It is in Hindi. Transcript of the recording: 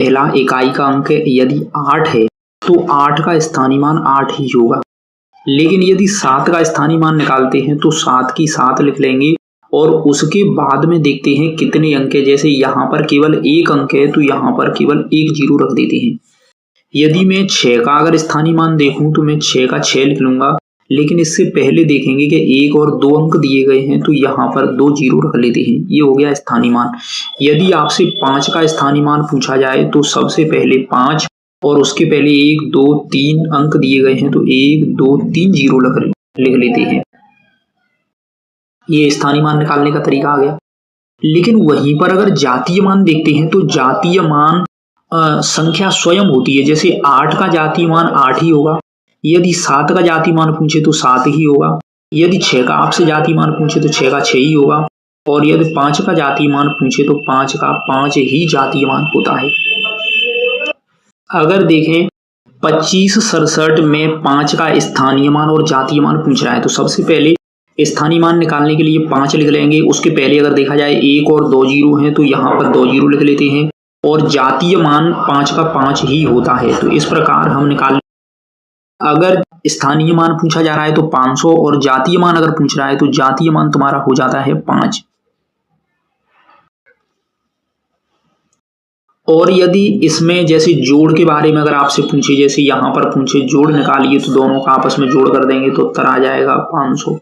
पहला इकाई का अंक यदि 8 है तो 8 का स्थानीय मान 8 ही होगा। लेकिन यदि 7 का स्थानीय मान निकालते हैं तो 7 की 7 लिख लेंगे और उसके बाद में देखते हैं कितने अंक है। जैसे यहाँ पर केवल एक अंक है तो यहाँ पर केवल एक जीरो रख देते हैं। यदि मैं 6 का अगर स्थानीय मान देखूं तो मैं 6 का 6 लिख लूंगा, लेकिन इससे पहले देखेंगे कि 1 और 2 अंक दिए गए हैं तो यहाँ पर 2 जीरो रख लेते हैं। ये हो गया स्थानीय मान। यदि आपसे 5 का स्थानीय मान पूछा जाए तो सबसे पहले 5 और उसके पहले 1 2 3 अंक दिए गए हैं तो 1 2 3 जीरो लिख लेते हैं। ये स्थानीय मान निकालने का तरीका आ गया। लेकिन वहीं पर अगर जातीय मान देखते हैं तो जातीय मान संख्या स्वयं होती है। जैसे 8 का जातीय मान 8 ही होगा, यदि 7 का जातीय मान पूछे तो 7 ही होगा, यदि 6 का आपसे जातीय मान पूछे तो 6 का 6 ही होगा, और यदि 5 का जातीय मान पूछे तो 5 का 5 ही जातीय मान होता है। अगर देखें 2567 में 5 का स्थानीय मान और जातीय मान पूछ रहा है तो सबसे पहले स्थानीय मान निकालने के लिए 5 लिख लेंगे। उसके पहले अगर देखा जाए 1 और 2 जीरो हैं तो यहाँ पर 2 जीरो लिख लेते हैं, और जातीय मान 5 का 5 ही होता है। तो इस प्रकार हम निकाल, अगर स्थानीय मान पूछा जा रहा है तो 500 और जातीय मान अगर पूछ रहा है तो जातीय मान तुम्हारा हो जाता है 5। और यदि इसमें जैसे जोड़ के बारे में अगर आपसे पूछे, जैसे यहाँ पर पूछे जोड़ निकालिए तो दोनों का आपस में जोड़ कर देंगे तो उत्तर आ जाएगा 500।